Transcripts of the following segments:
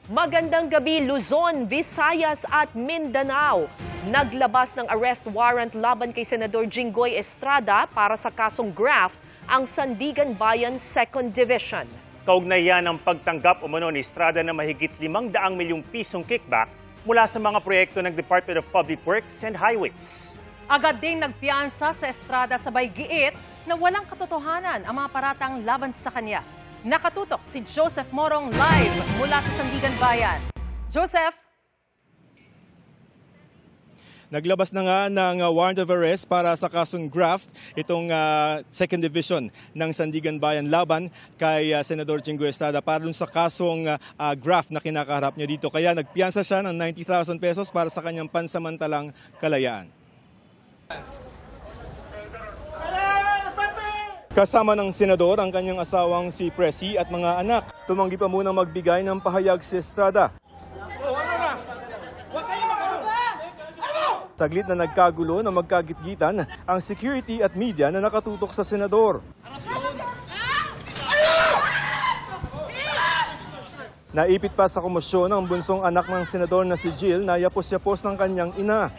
Magandang gabi, Luzon, Visayas at Mindanao. Naglabas ng arrest warrant laban kay Senador Jinggoy Estrada para sa kasong graft ang Sandigan Bayan 2nd Division. Kaugnay yan ang pagtanggap umano ni Estrada na mahigit 500 milyong pisong kickback mula sa mga proyekto ng Department of Public Works and Highways. Agad ding nagpiansa sa Estrada sabay giit na walang katotohanan ang mga paratang laban sa kanya. Nakatutok si Joseph Morong live mula sa Sandigan Bayan. Joseph? Naglabas na nga ng warrant of arrest para sa kasong graft itong 2nd Division ng Sandigan Bayan laban kay Senador Jinggoy Estrada para dun sa kasong graft na kinakaharap niya dito. Kaya nagpiyansa siya ng 90,000 pesos para sa kanyang pansamantalang kalayaan. Kasama ng senador ang kanyang asawang si Presi at mga anak. Tumanggi pa munang magbigay ng pahayag si Estrada. Saglit na nagkagulo na magkagitgitan ang security at media na nakatutok sa senador. Naipit pa sa komosyon ang bunsong anak ng senador na si Jill na yapos-yapos ng kanyang ina.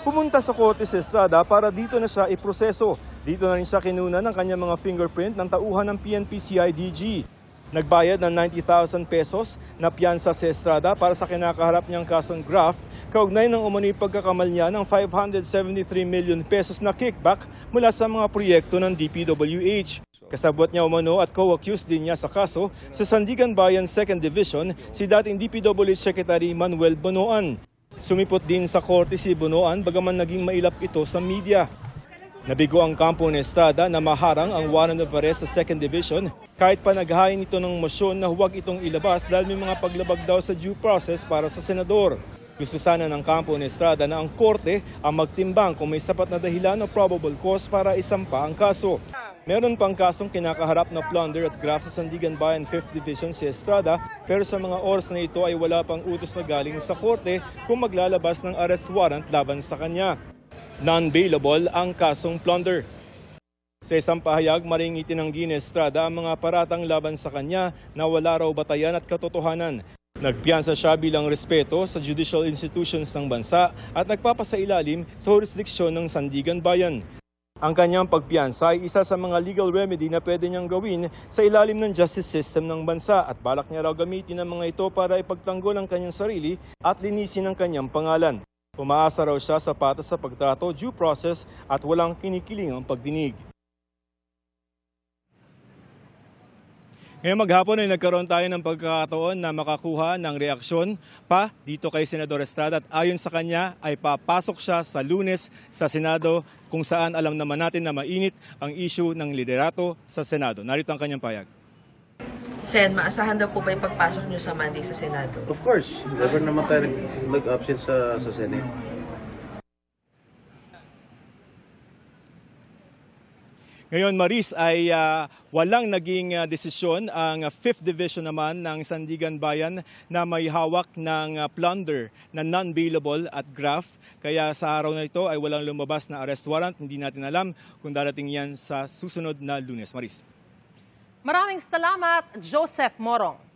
Pumunta sa korte si Estrada para dito na siya iproseso. Dito na rin siya kinuna ng kanyang mga fingerprint ng tauhan ng PNP-CIDG. Nagbayad ng 90,000 pesos na piyansa si Estrada para sa kinakaharap niyang kasong graft, kaugnay ng umano'y pagkakamal niya ng 573 million pesos na kickback mula sa mga proyekto ng DPWH. Kasabot niya umano at co-accused din niya sa kaso sa Sandigan Bayan 2nd Division si dating DPWH Secretary Manuel Bonoan. Sumipot din sa korte si Bonoan bagaman naging mailap ito sa media. Nabigo ang kampo ni Estrada na maharang ang warrant of arrest sa 2nd Division kahit pa naghain ito ng motion na huwag itong ilabas dahil may mga paglabag daw sa due process para sa senador. Gusto sana ng kampo ni Estrada na ang korte ang magtimbang kung may sapat na dahilan o probable cause para isampa ang kaso. Meron pang kasong kinakaharap na plunder at graft sa Sandigan Bayan 5th Division si Estrada pero sa mga oras na ito ay wala pang utos na galing sa korte kung maglalabas ng arrest warrant laban sa kanya. Non-bailable ang kasong plunder. Sa isang pahayag, maring itinanggi ni Estrada ang mga paratang laban sa kanya na wala raw batayan at katotohanan. Nagpiyansa siya bilang respeto sa judicial institutions ng bansa at nagpapasailalim sa jurisdiksyon ng Sandigan Bayan. Ang kanyang pagpiyansa ay isa sa mga legal remedy na pwede niyang gawin sa ilalim ng justice system ng bansa at balak niya raw gamitin ang mga ito para ipagtanggol ang kanyang sarili at linisin ang kanyang pangalan. Umaasa raw siya sa patas sa pagtrato, due process at walang kinikilingang pagdinig. Ngayong maghapon ay nagkaroon tayo ng pagkakataon na makakuha ng reaksyon pa dito kay Senador Estrada at ayon sa kanya ay papasok siya sa Lunes sa Senado kung saan alam naman natin na mainit ang issue ng liderato sa Senado. Narito ang kanyang payag. Sen, maasahan daw po ba yung pagpasok niyo sa Monday sa Senado? Of course, never naman tayo mag-absent sa Senate. Ngayon, Maris, ay walang naging desisyon ang 5th Division naman ng Sandigan Bayan na may hawak ng plunder na non-bailable at graft. Kaya sa araw na ito ay walang lumabas na arrest warrant. Hindi natin alam kung darating yan sa susunod na Lunes. Maris. Maraming salamat, Joseph Morong.